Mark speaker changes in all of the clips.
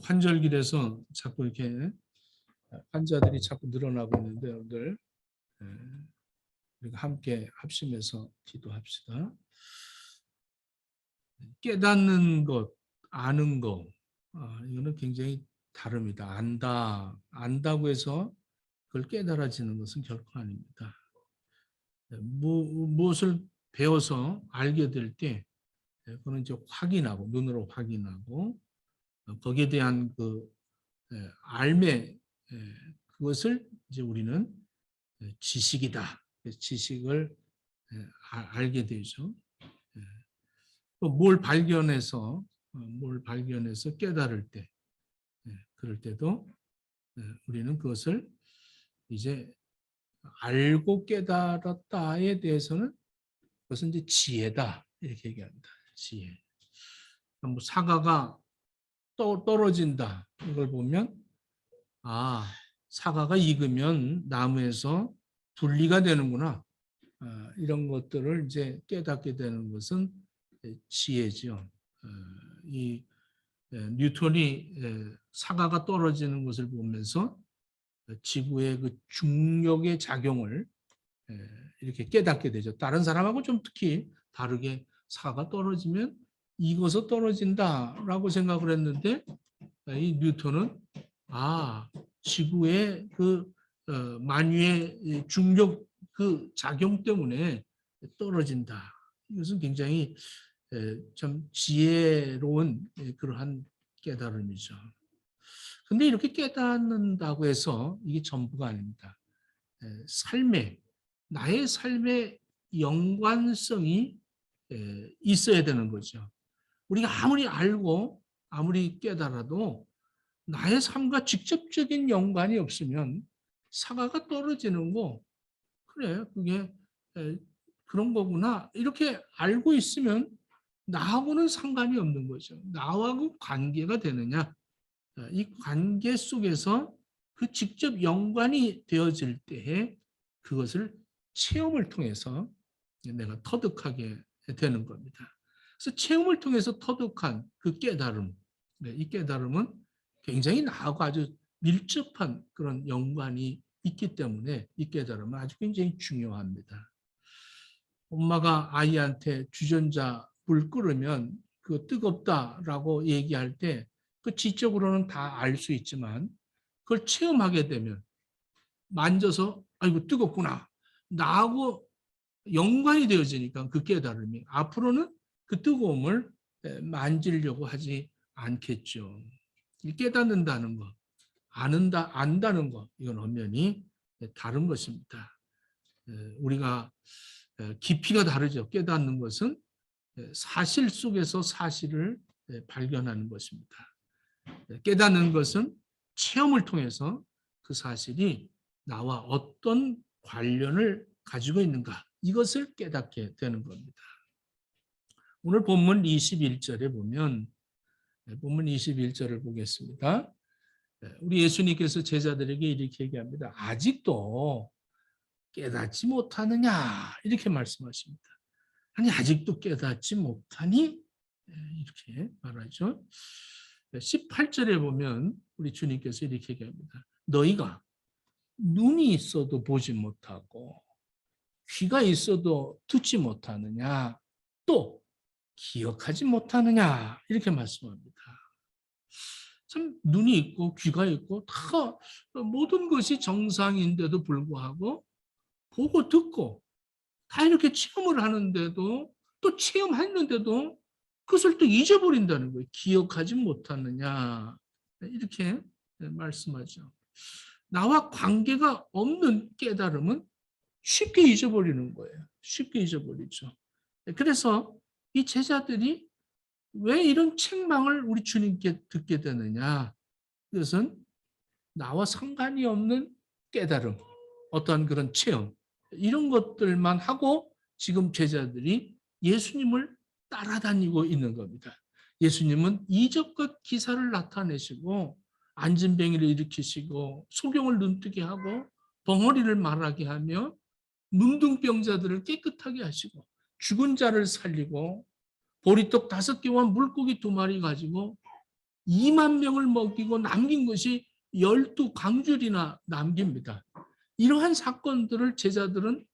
Speaker 1: 환절기라서 자꾸 이렇게 환자들이 자꾸 늘어나고 있는데 여러분들 우리가 함께 합심해서 기도합시다. 깨닫는 것, 아는 것, 이거는 굉장히 다릅니다. 안다고 해서 그걸 깨달아지는 것은 결코 아닙니다. 무엇을 배워서 알게 될 때, 그거는 이제 확인하고, 눈으로 확인하고, 거기에 대한 그 알매, 그것을 이제 우리는 지식이다. 지식을 알게 되죠. 또 뭘 발견해서 깨달을 때, 그럴 때도 우리는 그것을 이제 알고 깨달았다에 대해서는 그것은 이제 지혜다 이렇게 얘기합니다. 지혜. 뭐 사과가 떨어진다 이걸 보면 사과가 익으면 나무에서 분리가 되는구나. 이런 것들을 이제 깨닫게 되는 것은 지혜죠. 이 뉴턴이 사과가 떨어지는 것을 보면서 지구의 그 중력의 작용을 이렇게 깨닫게 되죠. 다른 사람하고 좀 특히 다르게 사과가 떨어지면 익어서 떨어진다라고 생각을 했는데 이 뉴턴은 지구의 그 만유의 중력 그 작용 때문에 떨어진다. 이것은 굉장히 참 지혜로운 그러한 깨달음이죠. 근데 이렇게 깨닫는다고 해서 이게 전부가 아닙니다. 나의 삶의 연관성이 있어야 되는 거죠. 우리가 아무리 알고 아무리 깨달아도 나의 삶과 직접적인 연관이 없으면 사과가 떨어지는 거, 그래, 그게 그런 거구나. 이렇게 알고 있으면 나하고는 상관이 없는 거죠. 나하고 관계가 되느냐. 이 관계 속에서 그 직접 연관이 되어질 때에 그것을 체험을 통해서 내가 터득하게 되는 겁니다. 그래서 체험을 통해서 터득한 그 깨달음, 이 깨달음은 굉장히 나하고 아주 밀접한 그런 연관이 있기 때문에 이 깨달음은 아주 굉장히 중요합니다. 엄마가 아이한테 주전자 물 끓으면 그 뜨겁다라고 얘기할 때 그 지적으로는 다 알 수 있지만 그걸 체험하게 되면 만져서 아이고 뜨겁구나. 나하고 연관이 되어지니까 그 깨달음이 앞으로는 그 뜨거움을 만지려고 하지 않겠죠. 깨닫는다는 것, 안다는 것, 이건 엄연히 다른 것입니다. 우리가 깊이가 다르죠. 깨닫는 것은 사실 속에서 사실을 발견하는 것입니다. 깨닫는 것은 체험을 통해서 그 사실이 나와 어떤 관련을 가지고 있는가, 이것을 깨닫게 되는 겁니다. 오늘 본문 21절에 보면, 본문 21절을 보겠습니다. 우리 예수님께서 제자들에게 이렇게 얘기합니다. 아직도 깨닫지 못하느냐, 이렇게 말씀하십니다. 아니, 아직도 깨닫지 못하니? 이렇게 말하죠. 18절에 보면 우리 주님께서 이렇게 얘기합니다. 너희가 눈이 있어도 보지 못하고 귀가 있어도 듣지 못하느냐, 또 기억하지 못하느냐, 이렇게 말씀합니다. 참 눈이 있고 귀가 있고 다 모든 것이 정상인데도 불구하고 보고 듣고 다 이렇게 체험을 하는데도, 또 체험했는데도 그것을 또 잊어버린다는 거예요. 기억하지 못하느냐, 이렇게 말씀하죠. 나와 관계가 없는 깨달음은 쉽게 잊어버리는 거예요. 쉽게 잊어버리죠. 그래서 이 제자들이 왜 이런 책망을 우리 주님께 듣게 되느냐, 그것은 나와 상관이 없는 깨달음, 어떠한 그런 체험, 이런 것들만 하고 지금 제자들이 예수님을 따라다니고 있는 겁니다. 예수님은 이적과 기사를 나타내시고 안진뱅이를 일으키시고 소경을 눈뜨게 하고 벙어리를 말하게 하며 문둥병자들을 깨끗하게 하시고 죽은 자를 살리고 보리떡 5개와 물고기 2마리 가지고 2만 명을 먹이고 남긴 것이 12광줄이나 남깁니다. 이러한 사건들을 제자들은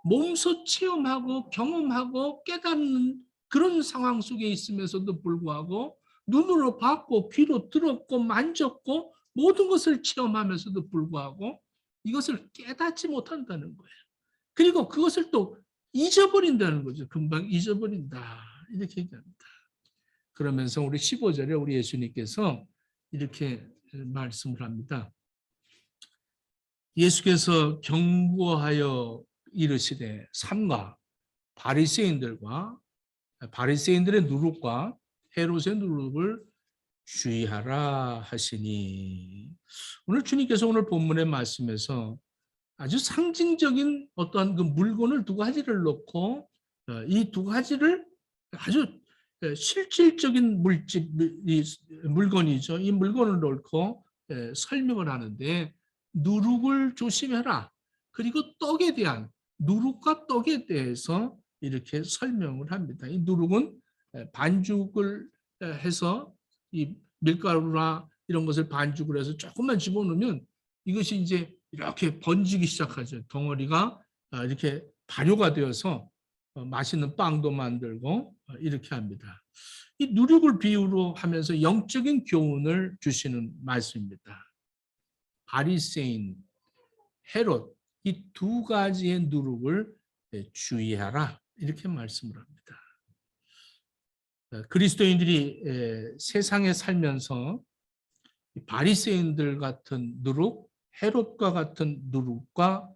Speaker 1: 몸소 체험하고 경험하고 깨닫는 그런 상황 속에 있으면서도 불구하고 눈으로 봤고 귀로 들었고 만졌고 모든 것을 체험하면서도 불구하고 이것을 깨닫지 못한다는 거예요. 그리고 그것을 또 잊어버린다는 거죠. 금방 잊어버린다. 이렇게 얘기합니다. 그러면서 우리 15절에 우리 예수님께서 이렇게 말씀을 합니다. 예수께서 경고하여 이르시되 삼가 바리새인들의 누룩과 헤롯의 누룩을 주의하라 하시니, 오늘 주님께서 오늘 본문의 말씀에서 아주 상징적인 어떠한 그 물건을 두 가지를 놓고 이 두 가지를 아주 실질적인 물건이죠. 이 물건을 놓고 설명을 하는데, 누룩을 조심해라. 그리고 떡에 대한, 누룩과 떡에 대해서 이렇게 설명을 합니다. 이 누룩은 반죽을 해서 이 밀가루나 이런 것을 반죽을 해서 조금만 집어넣으면 이것이 이제 이렇게 번지기 시작하죠. 덩어리가 이렇게 발효가 되어서 맛있는 빵도 만들고 이렇게 합니다. 이 누룩을 비유로 하면서 영적인 교훈을 주시는 말씀입니다. 바리새인, 헤롯, 이 두 가지의 누룩을 주의하라, 이렇게 말씀을 합니다. 그리스도인들이 세상에 살면서 바리새인들 같은 누룩, 헤롯과 같은 누룩과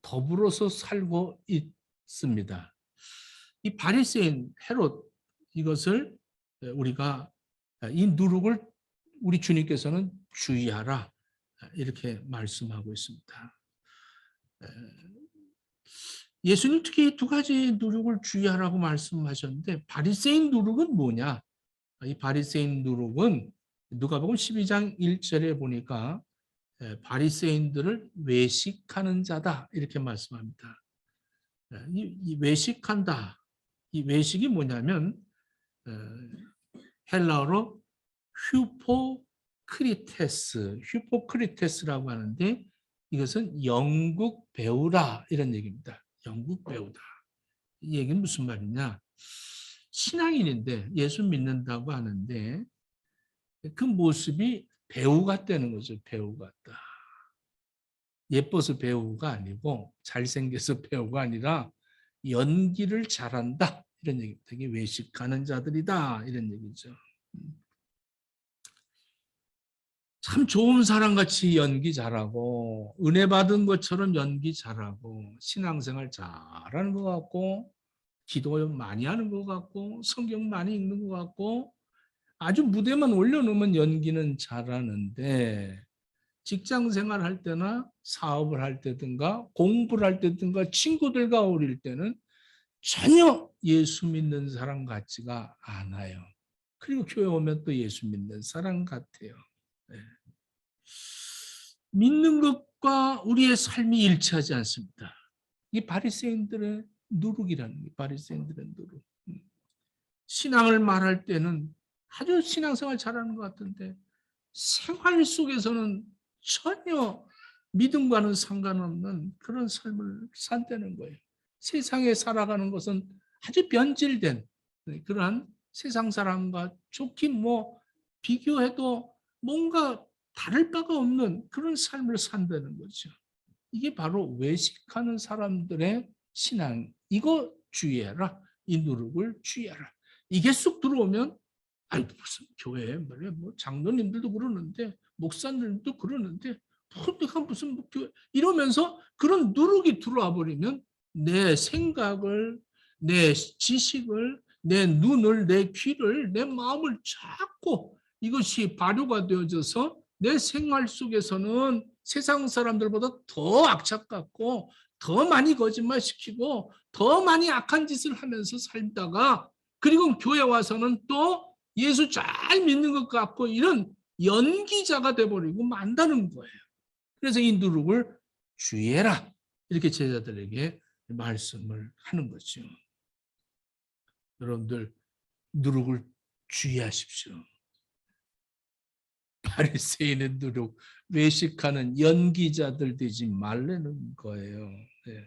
Speaker 1: 더불어서 살고 있습니다. 이 바리새인, 헤롯, 이것을 우리가, 이 누룩을 우리 주님께서는 주의하라, 이렇게 말씀하고 있습니다. 예수님 특히 이 두 가지 누룩을 주의하라고 말씀하셨는데, 바리새인 누룩은 뭐냐? 이 바리새인 누룩은 누가복음 12장 1절에 보니까 바리새인들을 외식하는 자다, 이렇게 말씀합니다. 이 외식한다. 이 외식이 뭐냐면 헬라어로 휴포크리테스라고 하는데, 이것은 영국 배우라, 이런 얘기입니다. 영국 배우다. 이 얘기는 무슨 말이냐? 신앙인인데 예수 믿는다고 하는데 그 모습이 배우 같다는 거죠. 배우 같다. 예뻐서 배우가 아니고 잘생겨서 배우가 아니라 연기를 잘한다, 이런 얘기입니다. 이게 외식하는 자들이다, 이런 얘기죠. 참 좋은 사람같이 연기 잘하고 은혜 받은 것처럼 연기 잘하고 신앙생활 잘하는 것 같고 기도 많이 하는 것 같고 성경 많이 읽는 것 같고 아주 무대만 올려놓으면 연기는 잘하는데, 직장 생활할 때나 사업을 할 때든가 공부를 할 때든가 친구들과 어울릴 때는 전혀 예수 믿는 사람 같지가 않아요. 그리고 교회 오면 또 예수 믿는 사람 같아요. 네. 믿는 것과 우리의 삶이 일치하지 않습니다. 이 바리새인들의 누룩이라는 게, 바리새인들의 누룩. 신앙을 말할 때는 아주 신앙생활 잘하는 것 같은데 생활 속에서는 전혀 믿음과는 상관없는 그런 삶을 산다는 거예요. 세상에 살아가는 것은 아주 변질된 그러한 세상 사람과 좋게 비교해도 뭔가 다를 바가 없는 그런 삶을 산다는 거죠. 이게 바로 외식하는 사람들의 신앙. 이거 주의해라. 이 누룩을 주의해라. 이게 쑥 들어오면 아니 무슨 교회 말이야, 장로님들도 그러는데 목사님들도 그러는데 내가 무슨 교회 이러면서 그런 누룩이 들어와 버리면 내 생각을, 내 지식을, 내 눈을, 내 귀를, 내 마음을 자꾸 이것이 발효가 되어져서 내 생활 속에서는 세상 사람들보다 더 악착 같고 더 많이 거짓말시키고 더 많이 악한 짓을 하면서 살다가 그리고 교회 와서는 또 예수 잘 믿는 것 같고 이런 연기자가 돼버리고 만다는 거예요. 그래서 이 누룩을 주의해라, 이렇게 제자들에게 말씀을 하는 거죠. 여러분들 누룩을 주의하십시오. 바리새인의 누룩, 외식하는 연기자들 되지 말라는 거예요. 네.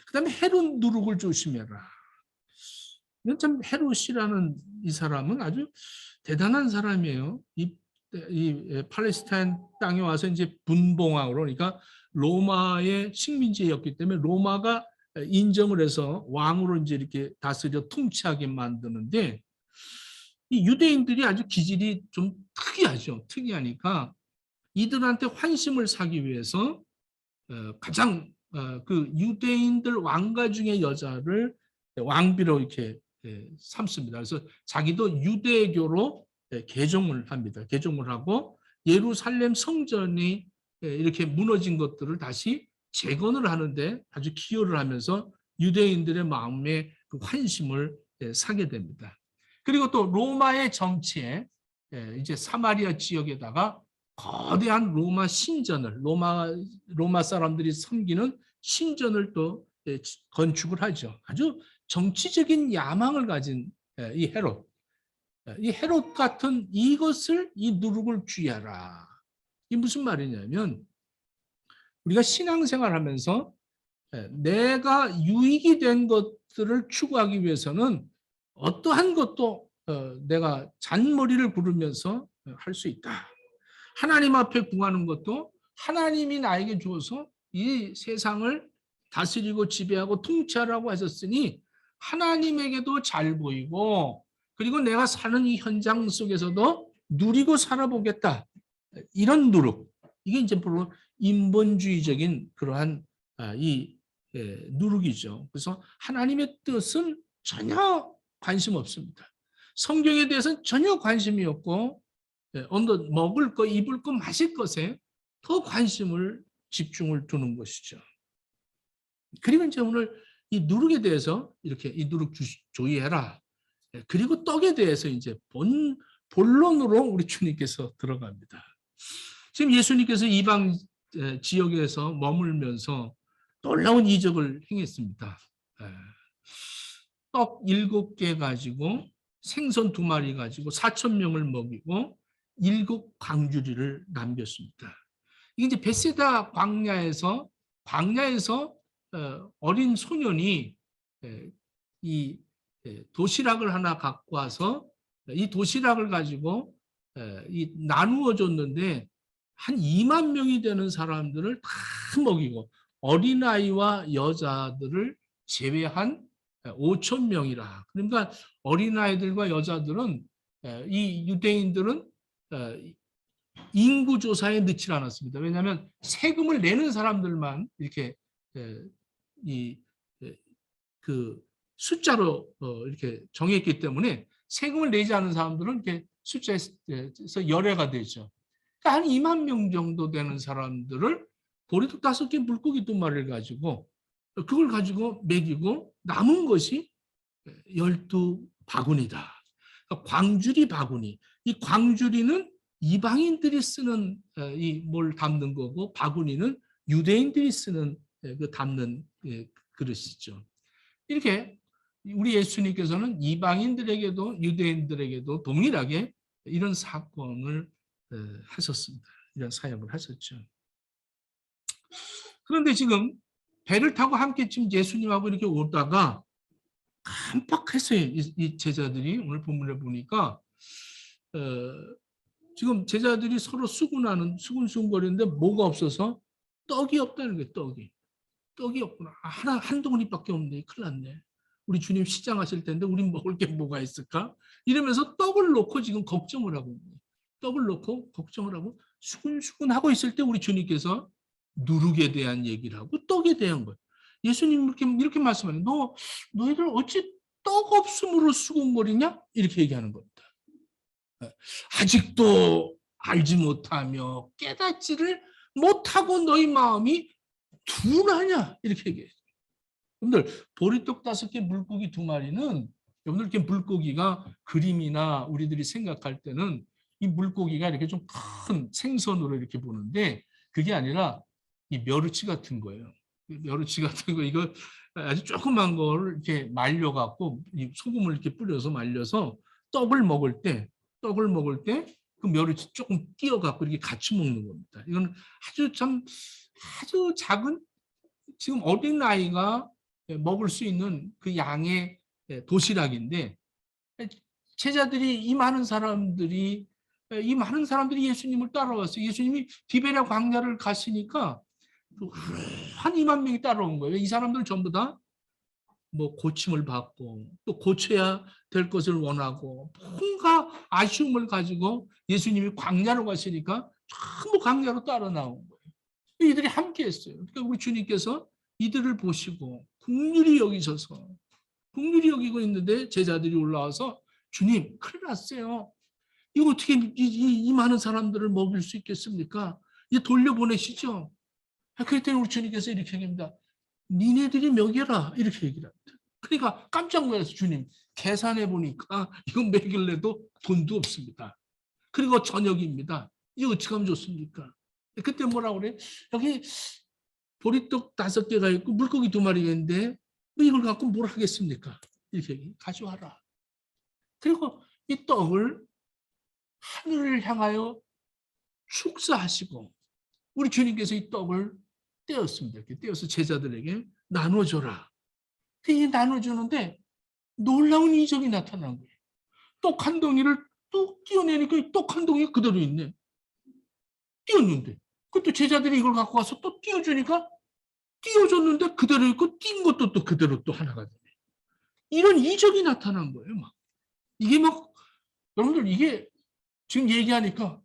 Speaker 1: 그다음에 헤롯 누룩을 조심해라. 이건 참 헤롯이라는 이 사람은 아주 대단한 사람이에요. 이 팔레스타인 땅에 와서 이제 분봉왕으로, 그러니까 로마의 식민지였기 때문에 로마가 인정을 해서 왕으로 이제 이렇게 다스려 통치하게 만드는데, 이 유대인들이 아주 기질이 좀 특이하죠. 특이하니까 이들한테 환심을 사기 위해서 가장 그 유대인들 왕가 중의 여자를 왕비로 이렇게 삼습니다. 그래서 자기도 유대교로 개종을 합니다. 개종을 하고 예루살렘 성전이 이렇게 무너진 것들을 다시 재건을 하는데 아주 기여를 하면서 유대인들의 마음에 그 환심을 사게 됩니다. 그리고 또 로마의 정치에 이제 사마리아 지역에다가 거대한 로마 신전을 로마 사람들이 섬기는 신전을 또 건축을 하죠. 아주 정치적인 야망을 가진 이 헤롯, 이 헤롯 같은 이것을 이 누룩을 주의하라. 이게 무슨 말이냐면 우리가 신앙생활하면서 내가 유익이 된 것들을 추구하기 위해서는 어떠한 것도 내가 잔머리를 부르면서 할 수 있다. 하나님 앞에 구하는 것도 하나님이 나에게 주어서 이 세상을 다스리고 지배하고 통치하라고 하셨으니 하나님에게도 잘 보이고 그리고 내가 사는 이 현장 속에서도 누리고 살아보겠다. 이런 누룩. 이게 이제 바로 인본주의적인 그러한 이 누룩이죠. 그래서 하나님의 뜻은 전혀 관심 없습니다. 성경에 대해서는 전혀 관심이 없고 먹을 것, 입을 것, 마실 것에 더 관심을 집중을 두는 것이죠. 그리고 이제 오늘 이 누룩에 대해서 이렇게 이 누룩 조의해라. 그리고 떡에 대해서 이제 본론으로 우리 주님께서 들어갑니다. 지금 예수님께서 이방 지역에서 머물면서 놀라운 이적을 행했습니다. 떡 7개 가지고 생선 2마리 가지고 4,000명을 먹이고 7 광주리를 남겼습니다. 이게 이제 베세다 광야에서 어린 소년이 이 도시락을 하나 갖고 와서 이 도시락을 가지고 나누어 줬는데 한 2만 명이 되는 사람들을 다 먹이고 어린아이와 여자들을 제외한 5천 명이라. 그러니까 어린아이들과 여자들은 이 유대인들은 인구 조사에 넣지 않았습니다. 왜냐하면 세금을 내는 사람들만 이렇게 그 숫자로 이렇게 정했기 때문에 세금을 내지 않은 사람들은 이렇게 숫자에서 열애가 되죠. 그러니까 한 2만 명 정도 되는 사람들을 보리떡 5개 물고기 2마리를 가지고 그걸 가지고 먹이고 남은 것이 12바구니다. 그러니까 광주리 바구니. 이 광주리는 이방인들이 쓰는 이 뭘 담는 거고 바구니는 유대인들이 쓰는 그 담는 그릇이죠. 이렇게 우리 예수님께서는 이방인들에게도 유대인들에게도 동일하게 이런 사건을 하셨습니다. 이런 사역을 하셨죠. 그런데 지금 배를 타고 함께 지금 예수님하고 이렇게 오다가 깜빡했어요. 이 제자들이 오늘 본문에 보니까 지금 제자들이 서로 수군수군거리는데 뭐가 없어서 떡이 없다는 거예요. 떡이 없구나. 한 덩어리밖에 없네. 큰일 났네. 우리 주님 시장하실 텐데 우린 먹을 게 뭐가 있을까? 이러면서 떡을 놓고 지금 걱정을 하고 있네요. 떡을 놓고 걱정을 하고 수군수군하고 있을 때 우리 주님께서 누룩에 대한 얘기를 하고 떡에 대한 것. 예수님 이렇게 말씀하는 너희들 어찌 떡 없음으로 수군거리냐? 이렇게 얘기하는 겁니다. 아직도 알지 못하며 깨닫지를 못하고 너희 마음이 둔하냐? 이렇게 얘기해요. 여러분들 보리떡 5개 물고기 2마리는 여러분들 이렇게 물고기가 그림이나 우리들이 생각할 때는 이 물고기가 이렇게 좀 큰 생선으로 이렇게 보는데 그게 아니라 이 멸치 같은 거예요. 멸치 같은 거 이거 아주 조그만 거를 이렇게 말려 갖고 소금을 이렇게 뿌려서 말려서 떡을 먹을 때 그 멸을 조금 띄어갖고 이렇게 같이 먹는 겁니다. 이건 아주 작은 지금 어린 아이가 먹을 수 있는 그 양의 도시락인데 제자들이 이 많은 사람들이 예수님을 따라왔어요. 예수님이 디베랴 광야를 가시니까 한 2만 명이 따라온 거예요. 이 사람들 전부 다 뭐 고침을 받고 또 고쳐야 될 것을 원하고 뭔가 아쉬움을 가지고 예수님이 광야로 가시니까 전부 광야로 따라 나온 거예요. 이들이 함께 했어요. 그러니까 우리 주님께서 이들을 보시고 긍휼히 여기고 있는데 제자들이 올라와서 주님 큰일 났어요. 이거 어떻게 이 많은 사람들을 먹일 수 있겠습니까? 이제 돌려보내시죠. 그랬더니 우리 주님께서 이렇게 얘기합니다. 니네들이 먹여라 이렇게 얘기를 합니다. 그러니까 깜짝 놀라서 주님 계산해 보니까 이건 먹일래도 돈도 없습니다. 그리고 저녁입니다. 이거 어떻게 하면 좋습니까? 그때 뭐라고 그래? 여기 보리떡 5개가 있고 물고기 2마리가 있는데 뭐 이걸 갖고 뭘 하겠습니까? 이렇게 얘기 가져와라. 그리고 이 떡을 하늘을 향하여 축사하시고 우리 주님께서 이 떡을 떼었습니다. 이렇게 떼어서 제자들에게 나눠줘라. 이 나눠주는데 놀라운 이적이 나타난 거예요. 떡 한 덩이를 뚝 띄어내니까 떡 한 덩이가 그대로 있네. 띄었는데 그것도 제자들이 이걸 갖고 와서 또 띄워주니까 띄워줬는데 그대로 있고 띈 것도 또 그대로 또 하나가 되네. 이런 이적이 나타난 거예요. 막 이게 막 여러분들 이게 지금 얘기하니까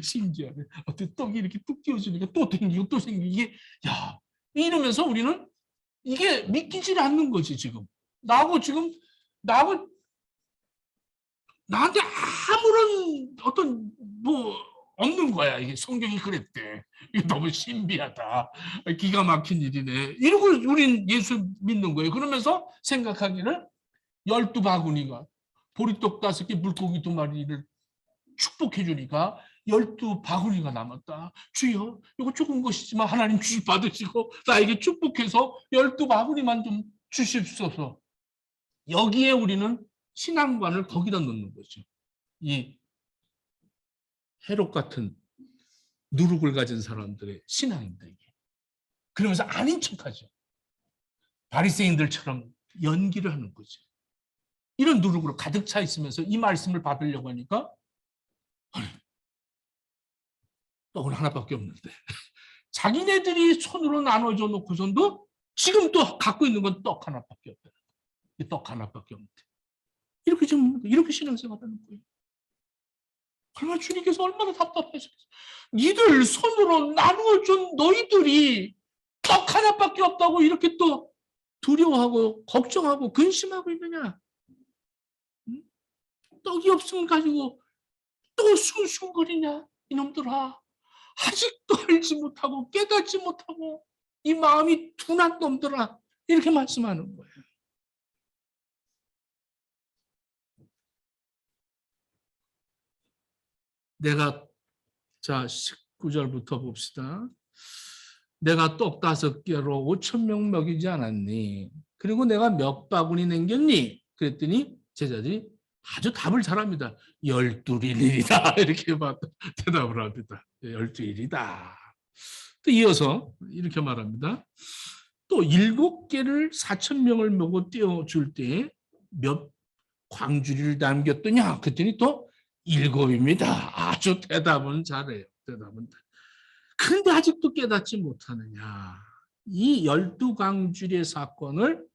Speaker 1: 신기하네. 어떻게 떡이 이렇게 뚝 띄워주니까 또 생기고 또 생기고 이게 야 이러면서 우리는 이게 믿기질 않는 거지 지금. 나하고 나한테 아무런 어떤 뭐 없는 거야. 이게 성경이 그랬대. 이게 너무 신비하다. 기가 막힌 일이네. 이러고 우린 예수 믿는 거예요. 그러면서 생각하기를 12바구니가 보리떡 5개 물고기 2마리를 축복해 주니까 12바구니가 남았다. 주여 이거 조금 것이지만 하나님 주시 받으시고 나에게 축복해서 12바구니만 좀 주십소서. 여기에 우리는 신앙관을 거기다 놓는 거죠. 이 헤롯 같은 누룩을 가진 사람들의 신앙입니다. 이게. 그러면서 아닌 척하죠. 바리새인들처럼 연기를 하는 거죠. 이런 누룩으로 가득 차 있으면서 이 말씀을 받으려고 하니까 떡은 하나밖에 없는데 자기네들이 손으로 나눠줘 놓고선도 지금 또 갖고 있는 건 떡 하나밖에 없다. 떡 하나밖에 없는데 이렇게 신앙생활하는 거예요. 얼마나 주님께서 얼마나 답답하셨겠어요. 니들 손으로 나누어준 너희들이 떡 하나밖에 없다고 이렇게 또 두려워하고 걱정하고 근심하고 있느냐. 떡이 없으면 가지고 또 숭숭거리냐 이놈들아. 아직도 알지 못하고 깨닫지 못하고 이 마음이 둔한 놈들아. 이렇게 말씀하는 거예요. 내가 자 19절부터 봅시다. 내가 떡 5개로 5,000명 먹이지 않았니? 그리고 내가 몇 바구니 남겼니? 그랬더니 제자들이 아주 답을 잘합니다. 12일이다 이렇게 대답을 합니다. 12일이다. 또 이어서 이렇게 말합니다. 또 7개를 4,000명을 먹고 띄워줄 때 몇 광주리를 남겼더냐? 그랬더니 또 7입니다. 아주 대답은 잘해요. 대답은. 그런데 아직도 깨닫지 못하느냐. 이 12광주리의 사건을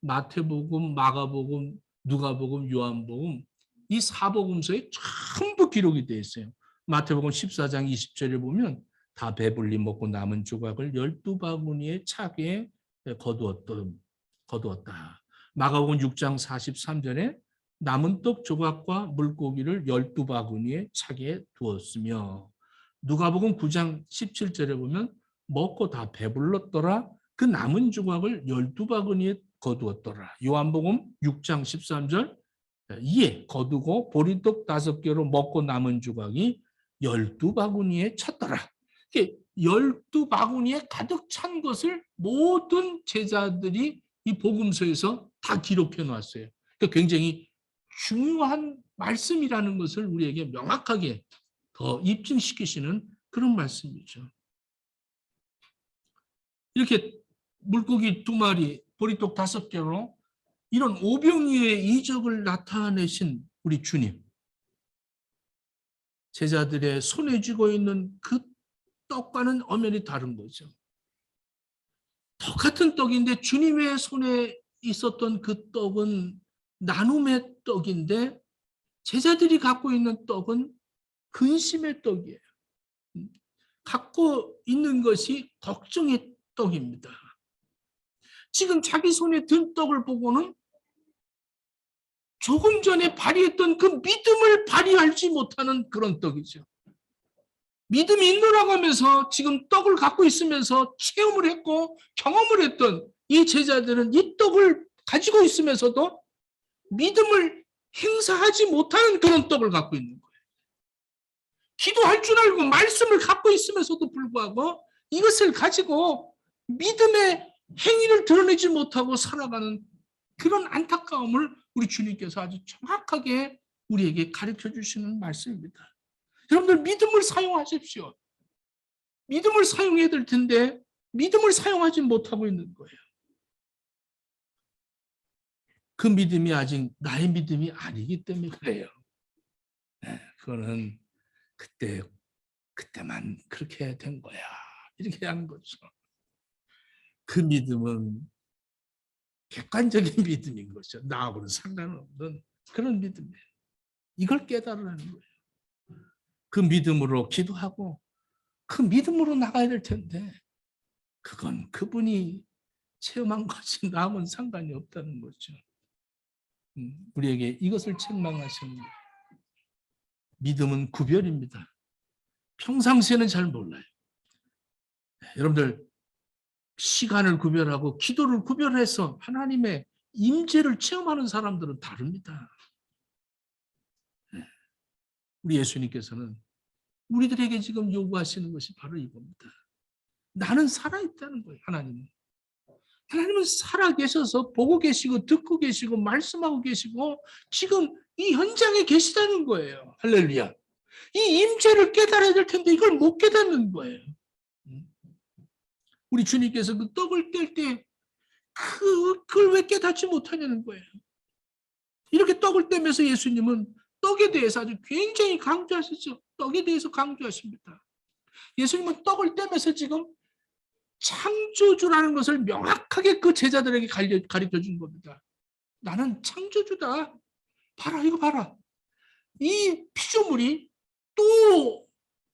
Speaker 1: 마태복음, 마가복음, 누가복음, 요한복음 이 4복음서에 전부 기록이 되어 있어요. 마태복음 14장 20절에 보면 다 배불리 먹고 남은 조각을 12바구니에 차게 거두었다. 마가복음 6장 43절에 남은 떡 조각과 물고기를 12바구니에 차게 두었으며 누가복음 9장 17절에 보면 먹고 다 배불렀더라. 그 남은 조각을 12바구니에 거두었더라. 요한복음 6장 13절 이에 거두고 보리떡 5개로 먹고 남은 조각이 12바구니에 찼더라. 12바구니에 가득 찬 것을 모든 제자들이 이 복음서에서 다 기록해 놨어요. 그러니까 굉장히 중요한 말씀이라는 것을 우리에게 명확하게 더 입증시키시는 그런 말씀이죠. 이렇게 물고기 2마리, 보리떡 5개로 이런 오병이어의 이적을 나타내신 우리 주님. 제자들의 손에 쥐고 있는 그 떡과는 엄연히 다른 거죠. 똑같은 떡인데 주님의 손에 있었던 그 떡은 나눔의 떡인데 제자들이 갖고 있는 떡은 근심의 떡이에요. 갖고 있는 것이 걱정의 떡입니다. 지금 자기 손에 든 떡을 보고는 조금 전에 발휘했던 그 믿음을 발휘하지 못하는 그런 떡이죠. 믿음이 있노라고 하면서 지금 떡을 갖고 있으면서 체험을 했고 경험을 했던 이 제자들은 이 떡을 가지고 있으면서도 믿음을 행사하지 못하는 그런 떡을 갖고 있는 거예요. 기도할 줄 알고 말씀을 갖고 있으면서도 불구하고 이것을 가지고 믿음의 행위를 드러내지 못하고 살아가는 그런 안타까움을 우리 주님께서 아주 정확하게 우리에게 가르쳐 주시는 말씀입니다. 여러분들 믿음을 사용하십시오. 믿음을 사용해야 될 텐데 믿음을 사용하지 못하고 있는 거예요. 그 믿음이 아직 나의 믿음이 아니기 때문에 그래요. 그거는 그때만 그렇게 된 거야. 이렇게 하는 거죠. 그 믿음은 객관적인 믿음인 거죠. 나하고는 상관없는 그런 믿음이에요. 이걸 깨달으라는 거예요. 그 믿음으로 기도하고 그 믿음으로 나가야 될 텐데 그건 그분이 체험한 것이 나하고는 상관이 없다는 거죠. 우리에게 이것을 책망하시는 거예요. 믿음은 구별입니다. 평상시에는 잘 몰라요. 여러분들 시간을 구별하고 기도를 구별해서 하나님의 임재를 체험하는 사람들은 다릅니다. 우리 예수님께서는 우리들에게 지금 요구하시는 것이 바로 이겁니다. 나는 살아있다는 거예요. 하나님은 살아계셔서 보고 계시고 듣고 계시고 말씀하고 계시고 지금 이 현장에 계시다는 거예요. 할렐루야. 이 임재를 깨달아야 될 텐데 이걸 못 깨닫는 거예요. 우리 주님께서 그 떡을 뗄 때 그걸 왜 깨닫지 못하냐는 거예요. 이렇게 떡을 떼면서 예수님은 떡에 대해서 아주 굉장히 강조하시죠. 떡에 대해서 강조하십니다. 예수님은 떡을 떼면서 지금 창조주라는 것을 명확하게 그 제자들에게 가르쳐 준 겁니다. 나는 창조주다. 봐라, 이거 봐라. 이 피조물이 또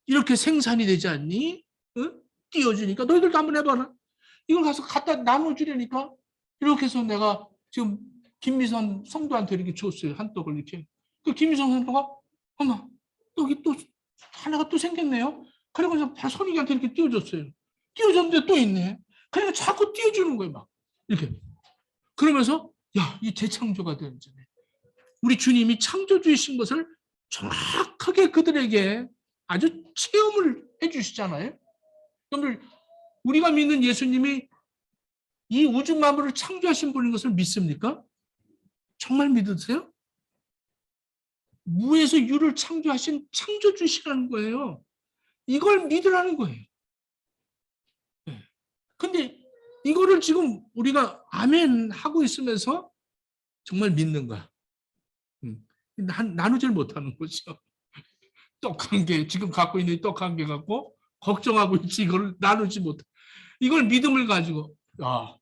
Speaker 1: 이렇게 생산이 되지 않니? 띄워주니까 너희들도 한번 해봐라. 이걸 가서 갖다 나눠주려니까 이렇게 해서 내가 지금 김미선 성도한테 이렇게 줬어요. 한 떡을 이렇게. 그 김미선 성도가 어머 떡이 또 하나가 또 생겼네요. 그래서 선이한테 이렇게 띄워줬어요. 띄워줬는데 또 있네. 그러니까 자꾸 띄워주는 거예요. 막 이렇게. 그러면서 야, 이 재창조가 되는 거네. 우리 주님이 창조주이신 것을 정확하게 그들에게 아주 체험을 해주시잖아요. 여러분들 우리가 믿는 예수님이 이 우주 만물을 창조하신 분인 것을 믿습니까? 정말 믿으세요? 무에서 유를 창조하신 창조주시라는 거예요. 이걸 믿으라는 거예요. 근데 이거를 지금 우리가 아멘 하고 있으면서 정말 믿는가? 나누질 못하는 거죠. 떡 한 개, 지금 갖고 있는 떡 한 개 갖고 걱정하고 있지 이걸 나누지 못해. 이걸 믿음을 가지고 야,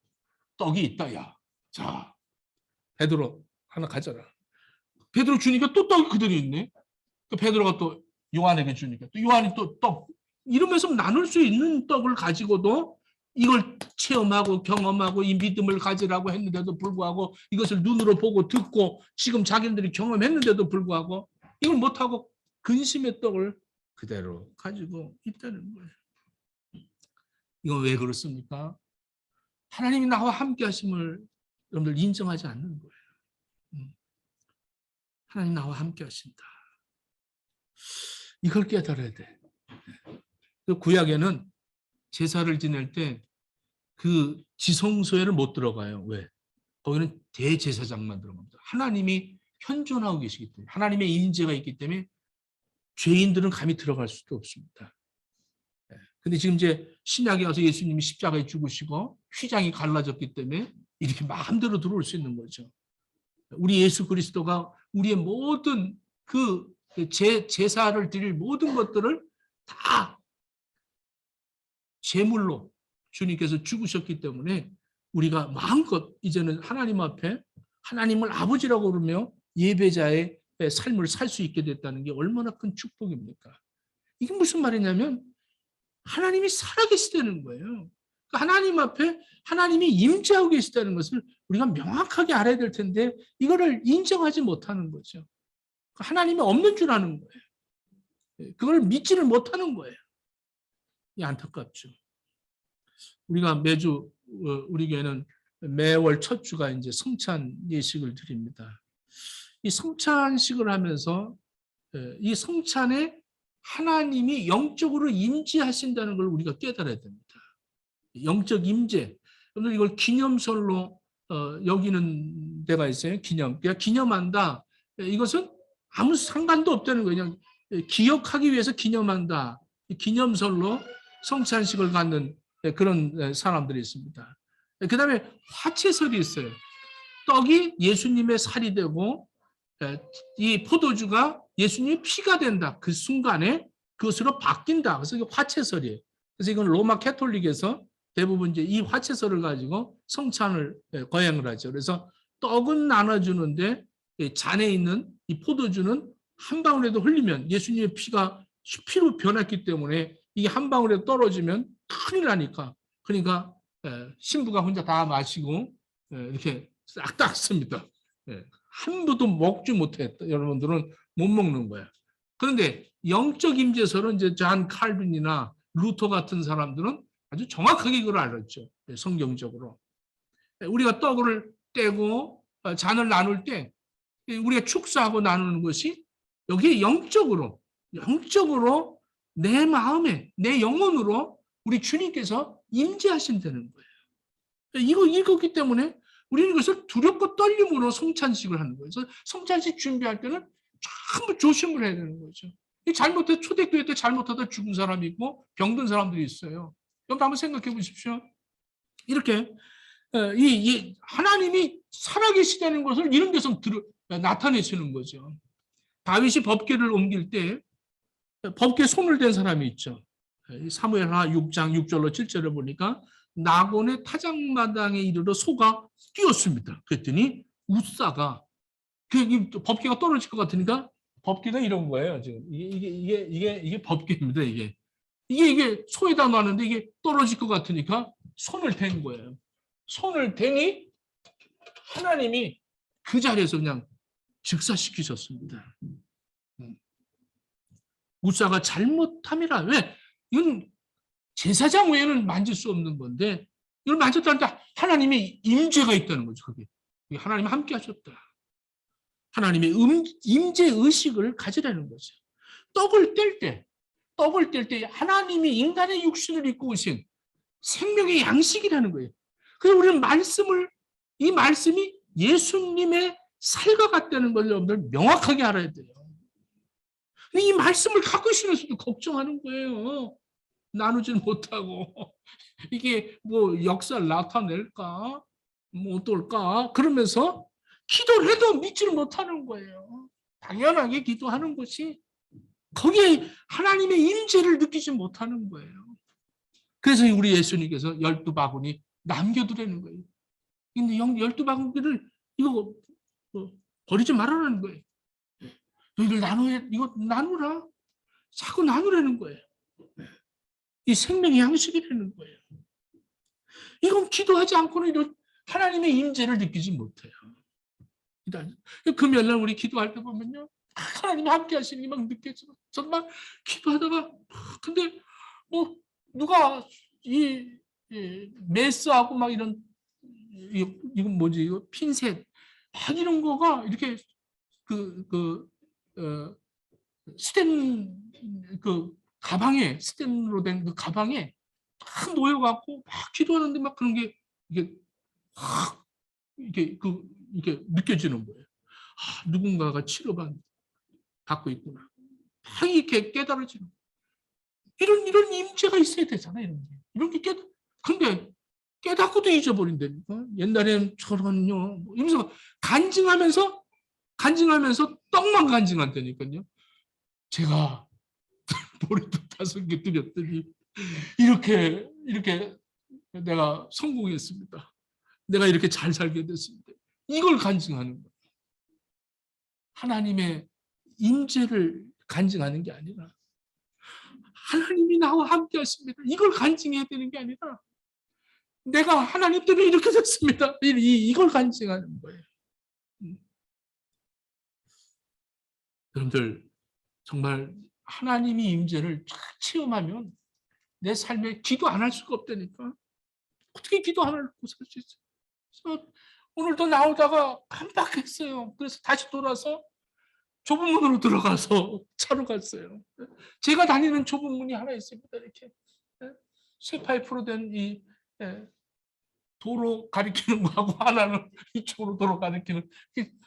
Speaker 1: 떡이 있다 야. 자, 베드로 하나 가져라. 베드로 주니까 또 떡이 그대로 있네. 그 베드로가 또 요한에게 주니까 또 요한이 또 떡. 이러면서 나눌 수 있는 떡을 가지고도 이걸 체험하고 경험하고 이 믿음을 가지라고 했는데도 불구하고 이것을 눈으로 보고 듣고 지금 자기들이 경험했는데도 불구하고 이걸 못하고 근심의 떡을 그대로 가지고 있다는 거예요. 이건 왜 그렇습니까? 하나님이 나와 함께 하심을 여러분들 인정하지 않는 거예요. 하나님 나와 함께 하신다. 이걸 깨달아야 돼. 구약에는 제사를 지낼 때 그 지성소에를 못 들어가요. 왜? 거기는 대제사장만 들어갑니다. 하나님이 현존하고 계시기 때문에 하나님의 임재가 있기 때문에 죄인들은 감히 들어갈 수도 없습니다. 근데 지금 이제 신약에 와서 예수님이 십자가에 죽으시고 휘장이 갈라졌기 때문에 이렇게 마음대로 들어올 수 있는 거죠. 우리 예수 그리스도가 우리의 모든 그 제사를 드릴 모든 것들을 다 제물로 주님께서 죽으셨기 때문에 우리가 마음껏 이제는 하나님 앞에 하나님을 아버지라고 부르며 예배자의 삶을 살 수 있게 됐다는 게 얼마나 큰 축복입니까? 이게 무슨 말이냐면 하나님이 살아계시다는 거예요. 그러니까 하나님 앞에 하나님이 임재하고 계시다는 것을 우리가 명확하게 알아야 될 텐데 이거를 인정하지 못하는 거죠. 하나님이 없는 줄 아는 거예요. 그걸 믿지를 못하는 거예요. 이 안타깝죠. 우리가 매주 우리 교회는 매월 첫 주가 이제 성찬 예식을 드립니다. 이 성찬식을 하면서 이 성찬에 하나님이 영적으로 임재하신다는 걸 우리가 깨달아야 됩니다. 영적 임재. 여러분 이걸 기념설로 여기는 데가 있어요. 기념한다. 이것은 아무 상관도 없다는 거예요. 그냥 기억하기 위해서 기념한다. 기념설로 성찬식을 갖는 그런 사람들이 있습니다. 그 다음에 화채설이 있어요. 떡이 예수님의 살이 되고 이 포도주가 예수님의 피가 된다. 그 순간에 그것으로 바뀐다. 그래서 이게 화채설이에요. 그래서 이건 로마 캐톨릭에서 대부분 이제 이 화채설을 가지고 성찬을 거행을 하죠. 그래서 떡은 나눠주는데 잔에 있는 이 포도주는 한 방울에도 흘리면 예수님의 피가 피로 변했기 때문에 이게 한 방울에 떨어지면 큰일 나니까. 그러니까 신부가 혼자 다 마시고 이렇게 싹 닦습니다. 한 부도 먹지 못했다. 여러분들은 못 먹는 거야. 그런데 영적 임재설은 이제 잔 칼빈이나 루터 같은 사람들은 아주 정확하게 그걸 알았죠. 성경적으로. 우리가 떡을 떼고 잔을 나눌 때 우리가 축사하고 나누는 것이 여기에 영적으로 내 마음에 내 영혼으로 우리 주님께서 임재하신다는 거예요. 이거기 때문에 우리는 이것을 두렵고 떨림으로 성찬식을 하는 거예요. 그래서 성찬식 준비할 때는 전부 조심을 해야 되는 거죠. 잘못해 초대교회 때 잘못하다 죽은 사람이 있고 병든 사람들이 있어요. 여러분 한번 생각해 보십시오. 이렇게 이 하나님이 살아계시다는 것을 이런 데서 나타내시는 거죠. 다윗이 법궤를 옮길 때 법궤에 손을 댄 사람이 있죠. 사무엘하 6장 6절로 7절을 보니까 나곤의 타작마당에 이르러 소가 뛰었습니다. 그랬더니 우사가 법궤가 떨어질 것 같으니까 법궤가 이런 거예요. 지금 이게 법궤입니다. 이게 소에다 놨는데 이게 떨어질 것 같으니까 손을 댄 거예요. 손을 대니 하나님이 그 자리에서 그냥 즉사시키셨습니다. 우사가 잘못함이라. 왜? 이건 제사장 외에는 만질 수 없는 건데 이걸 만졌다는데 하나님의 임재가 있다는 거죠. 그게 하나님이 함께 하셨다. 하나님의 임재 의식을 가지라는 거죠. 떡을 뗄 때 하나님이 인간의 육신을 입고 오신 생명의 양식이라는 거예요. 그래서 우리는 이 말씀이 예수님의 살과 같다는 걸 여러분들 명확하게 알아야 돼요. 이 말씀을 갖고 있으면서도 걱정하는 거예요. 나누질 못하고 이게 뭐 역사를 나타낼까? 뭐 어떨까? 그러면서 기도를 해도 믿지를 못하는 거예요. 당연하게 기도하는 것이 거기에 하나님의 임재를 느끼지 못하는 거예요. 그래서 우리 예수님께서 12바구니 남겨두라는 거예요. 근데 12바구니를 이거 버리지 말아라는 거예요. 너희들 이거 나누라. 자꾸 나누라는 거예요. 이 생명의 양식이라는 거예요. 이건 기도하지 않고는 하나님의 임재를 느끼지 못해요. 금요일날 우리 기도할 때 보면요. 하나님이 함께 하시는 게 막 느껴져요. 저는 막 기도하다가 근데 뭐 누가 이 메스하고 막 이런 이건 뭐지 이거 핀셋 이런 거가 이렇게 가방에 스텐으로 된 그 가방에 딱 놓여갖고 막 기도하는데 막 그런 게 이게 확 이게 느껴지는 거예요. 누군가가 받고 있구나. 막 이렇게 깨달아지는. 이런 임재가 있어야 되잖아요. 이런 게. 이런 게 근데 깨닫고도 잊어버린다니까. 옛날에는 저런요. 뭐 이러면서 간증하면서 떡만 간증한다니까요. 제가 머리도 5개 드렸더니 이렇게 내가 성공했습니다. 내가 이렇게 잘 살게 됐습니다. 이걸 간증하는 거예요. 하나님의 임재를 간증하는 게 아니라 하나님이 나와 함께 하십니다. 이걸 간증해야 되는 게 아니라 내가 하나님 때문에 이렇게 됐습니다. 이걸 간증하는 거예요. 여러분들 정말 하나님이 임재를 체험하면 내 삶에 기도 안 할 수가 없다니까. 어떻게 기도 안 하고 살 수 있어요? 그래서 오늘도 나오다가 깜빡했어요. 그래서 다시 돌아서 좁은 문으로 들어가서 차로 갔어요. 제가 다니는 좁은 문이 하나 있습니다. 이렇게 쇠파이프로 된 이 도로 가리키는 거하고 하나는 이쪽으로 도로 가리키는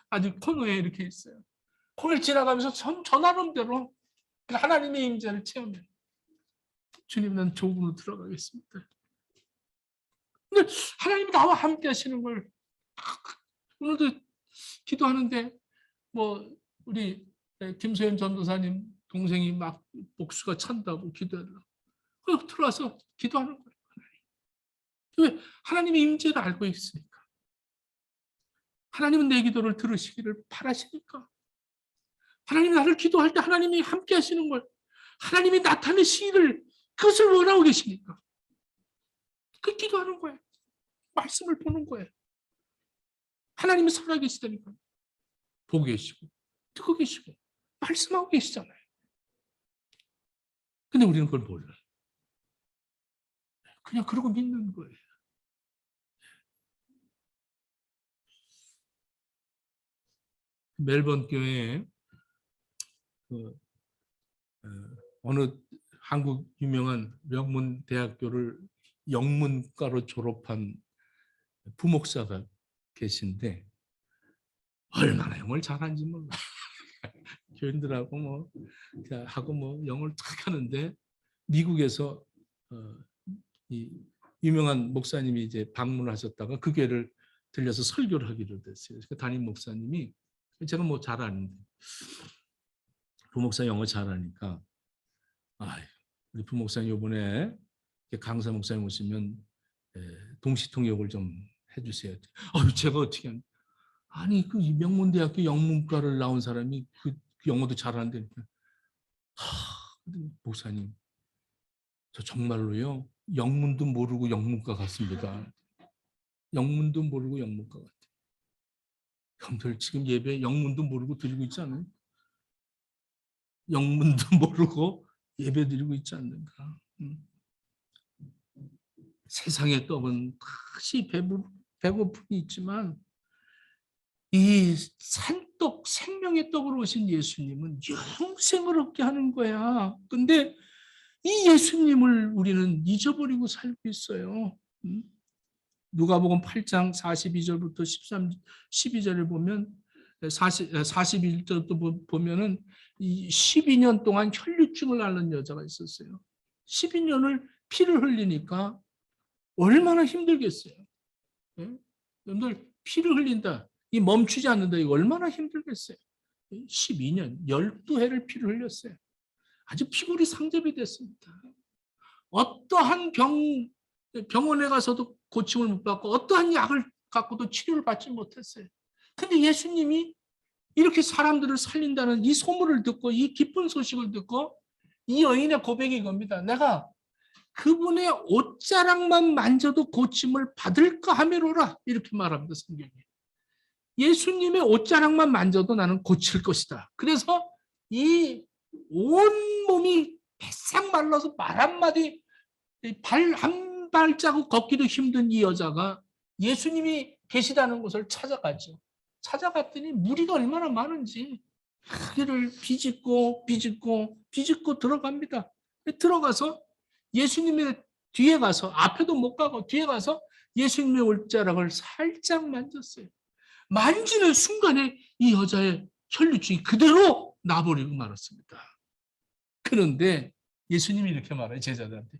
Speaker 1: 아주 코너에 이렇게 있어요. 거길 지나가면서 저 나름대로 하나님의 임재를 체험해요. 주님, 난 좁은으로 들어가겠습니다. 근데 하나님이 나와 함께 하시는 걸 오늘도 기도하는데 뭐 우리 김소연 전도사님 동생이 막 목수가 찬다고 기도하려고 들어와서 기도하는 거예요. 왜? 하나님의 임재를 알고 있으니까. 하나님은 내 기도를 들으시기를 바라시니까. 하나님이 나를 기도할 때 하나님이 함께 하시는 걸, 하나님이 나타내시기를 그것을 원하고 계시니까. 그 기도하는 거예요. 말씀을 보는 거예요. 하나님이 살아계시다니까. 보고 계시고 듣고 계시고 말씀하고 계시잖아요. 근데 우리는 그걸 몰라요. 그냥 그러고 믿는 거예요. 멜번 교회에 어느 한국 유명한 명문 대학교를 영문과로 졸업한 부목사가 계신데 얼마나 영어를 잘하는지 몰라. 교인들하고 하고 영어를 탁 하는데 미국에서 이 유명한 목사님이 이제 방문하셨다가 그 교회를 들려서 설교를 하기로 됐어요. 그 담임 목사님이 제가 잘 아는데 부목사 영어 잘하니까 우리 부목사님 이번에 강사 목사님 오시면 동시통역을 좀 해주세요. 제가 어떻게 하냐. 아니 그 명문대학교 영문과를 나온 사람이 그 영어도 잘하는데 목사님 저 정말로요 영문도 모르고 영문과 같습니다. 영문도 모르고 영문과 같아요. 여러분들 지금 예배 영문도 모르고 드리고 있지 않아요? 영문도 모르고 예배 드리고 있지 않는가? 세상의 떡은 다시 배고픔이 있지만 이 산떡, 생명의 떡으로 오신 예수님은 영생을 얻게 하는 거야. 근데 이 예수님을 우리는 잊어버리고 살고 있어요. 누가복음 8장 42절부터 12절을 보면 41절도 보면은 12년 동안 혈류증을 앓는 여자가 있었어요. 12년을 피를 흘리니까 얼마나 힘들겠어요. 여러분들 피를 흘린다. 이 멈추지 않는다. 이거 얼마나 힘들겠어요. 12년, 12회를 피를 흘렸어요. 아주 피골이 상접이 됐습니다. 어떠한 병원에 가서도 고침을 못 받고 어떠한 약을 갖고도 치료를 받지 못했어요. 근데 예수님이 이렇게 사람들을 살린다는 이 소문을 듣고 이 기쁜 소식을 듣고 이 여인의 고백이 이겁니다. 내가 그분의 옷자락만 만져도 고침을 받을까 하매로라. 이렇게 말합니다. 성경에. 예수님의 옷자락만 만져도 나는 고칠 것이다. 그래서 이 온몸이 바싹 말라서 말 한마디, 발 한 발자국 걷기도 힘든 이 여자가 예수님이 계시다는 곳을 찾아가죠. 찾아갔더니 무리가 얼마나 많은지 그를 비집고 들어갑니다. 들어가서 예수님의 뒤에 가서 앞에도 못 가고 뒤에 가서 예수님의 옷자락을 살짝 만졌어요. 만지는 순간에 이 여자의 혈류증이 그대로 나버리고 말았습니다. 그런데 예수님이 이렇게 말해요. 제자들한테.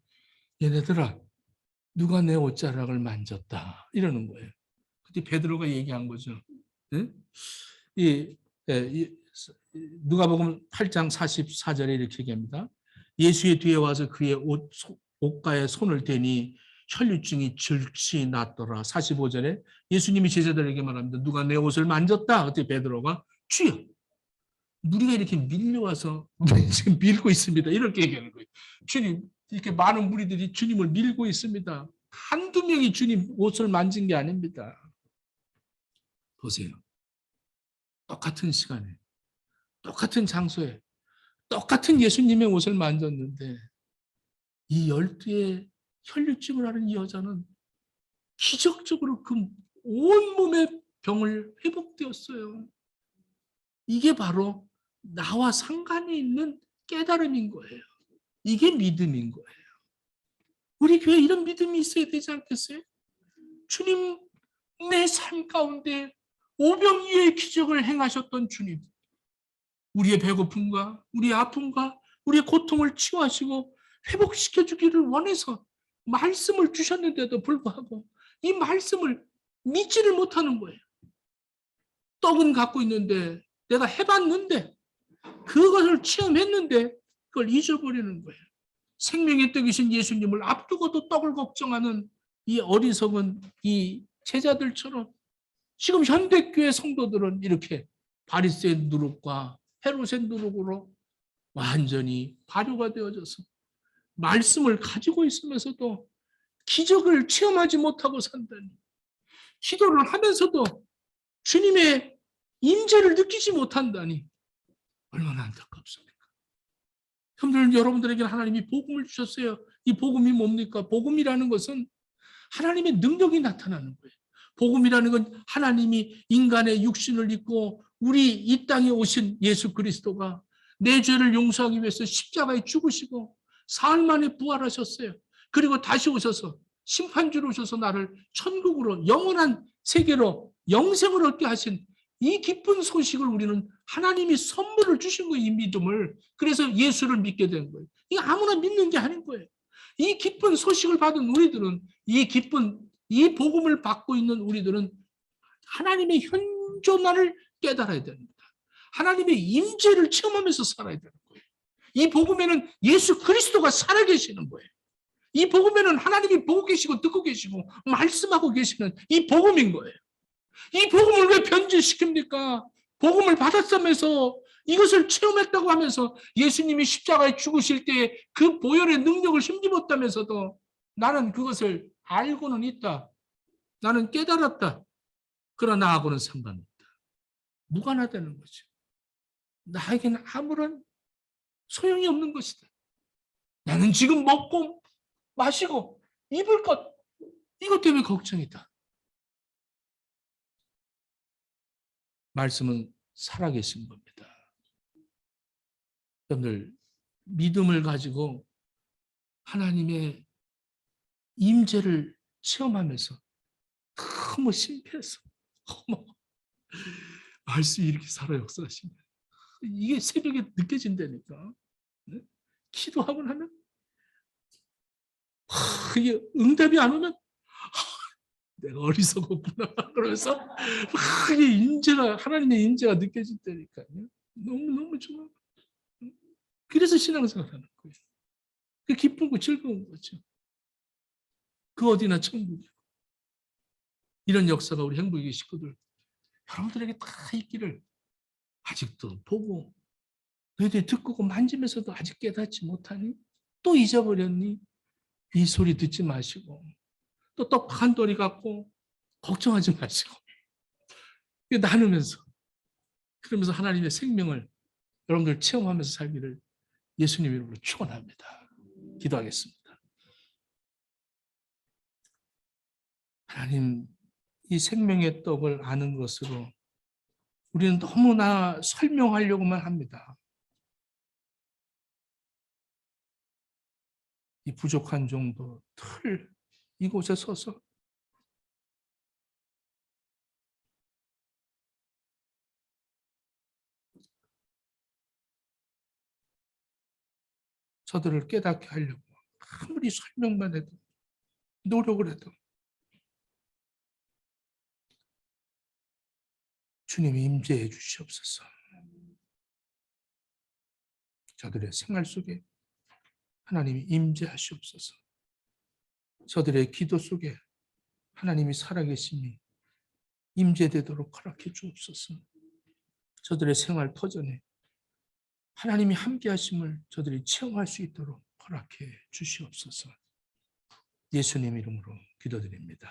Speaker 1: 얘네들아, 누가 내 옷자락을 만졌다. 이러는 거예요. 그때 베드로가 얘기한 거죠. 네? 누가복음 8장 44절에 이렇게 얘기합니다. 예수의 뒤에 와서 그의 옷가에 손을 대니 혈류증이 즉시 낫더라. 45절에 예수님이 제자들에게 말합니다. 누가 내 옷을 만졌다. 그때 베드로가 주여, 우리가 이렇게 밀려와서 지금 밀고 있습니다. 이렇게 얘기하는 거예요. 주님, 이렇게 많은 무리들이 주님을 밀고 있습니다. 한두 명이 주님 옷을 만진 게 아닙니다. 보세요. 똑같은 시간에, 똑같은 장소에, 똑같은 예수님의 옷을 만졌는데 이 12의 혈류증을 앓은 이 여자는 기적적으로 그 온몸의 병을 회복되었어요. 이게 바로 나와 상관이 있는 깨달음인 거예요. 이게 믿음인 거예요. 우리 교회에 이런 믿음이 있어야 되지 않겠어요? 주님, 내 삶 가운데 오병이어의 기적을 행하셨던 주님, 우리의 배고픔과 우리의 아픔과 우리의 고통을 치유하시고 회복시켜 주기를 원해서 말씀을 주셨는데도 불구하고 이 말씀을 믿지를 못하는 거예요. 떡은 갖고 있는데 내가 해봤는데 그것을 체험했는데 그걸 잊어버리는 거예요. 생명의 떡이신 예수님을 앞두고도 떡을 걱정하는 이 어리석은 이 제자들처럼 지금 현대교회 성도들은 이렇게 바리새인 누룩과 헤롯의 누룩으로 완전히 발효가 되어져서 말씀을 가지고 있으면서도 기적을 체험하지 못하고 산다니, 기도를 하면서도 주님의 임재를 느끼지 못한다니 얼마나 안타깝습니까? 여러분들에게 하나님이 복음을 주셨어요. 이 복음이 뭡니까? 복음이라는 것은 하나님의 능력이 나타나는 거예요. 복음이라는 건 하나님이 인간의 육신을 입고 우리 이 땅에 오신 예수 그리스도가 내 죄를 용서하기 위해서 십자가에 죽으시고 사흘 만에 부활하셨어요. 그리고 다시 오셔서 심판주로 오셔서 나를 천국으로 영원한 세계로 영생을 얻게 하신 이 기쁜 소식을 우리는 하나님이 선물을 주신 거예요. 이 믿음을. 그래서 예수를 믿게 된 거예요. 이게 아무나 믿는 게 아닌 거예요. 이 기쁜 소식을 받은 우리들은 이 복음을 받고 있는 우리들은 하나님의 현존만을 깨달아야 됩니다. 하나님의 임재를 체험하면서 살아야 되는 거예요. 이 복음에는 예수 그리스도가 살아계시는 거예요. 이 복음에는 하나님이 보고 계시고 듣고 계시고 말씀하고 계시는 이 복음인 거예요. 이 복음을 왜 변질시킵니까? 복음을 받았으면서 이것을 체험했다고 하면서 예수님이 십자가에 죽으실 때 그 보혈의 능력을 힘입었다면서도 나는 그것을 알고는 있다. 나는 깨달았다. 그러나 나하고는 상관없다. 무관하다는 거죠. 나에게는 아무런 소용이 없는 것이다. 나는 지금 먹고 마시고 입을 것, 이것 때문에 걱정이다. 말씀은 살아계신 겁니다. 여러분들, 믿음을 가지고 하나님의 임재를 체험하면서 너무 신기해서 어머, 말씀이 이렇게 살아 역사하시네. 이게 새벽에 느껴진다니까. 네? 기도하고 나면 그게 응답이 안 오면 내가 어리석었구나 그러면서 그게 임재가, 하나님의 임재가 느껴진다니까요. 너무너무 좋아. 그래서 신앙생활 하는 거예요. 그 기쁘고 즐거운 거죠. 그 어디나 천국이고. 이런 역사가 우리 행복의 식구들 여러분들에게 다 있기를 아직도 보고 너희들이 듣고 만지면서도 아직 깨닫지 못하니? 또 잊어버렸니? 이 소리 듣지 마시고 또 떡한 돌이 갖고 걱정하지 마시고 나누면서, 그러면서 하나님의 생명을 여러분들 체험하면서 살기를 예수님 이름으로 축원합니다. 기도하겠습니다. 하나님, 이 생명의 떡을 아는 것으로 우리는 너무나 설명하려고만 합니다. 이 부족한 정도 틀 이곳에 서서 저들을 깨닫게 하려고 아무리 설명만 해도 노력을 해도 주님이 임재해 주시옵소서. 저들의 생활 속에 하나님이 임재하시옵소서. 저들의 기도 속에 하나님이 살아계심이 임재되도록 허락해 주옵소서. 저들의 생활 터전에 하나님이 함께 하심을 저들이 체험할 수 있도록 허락해 주시옵소서. 예수님 이름으로 기도드립니다.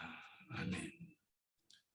Speaker 1: 아멘.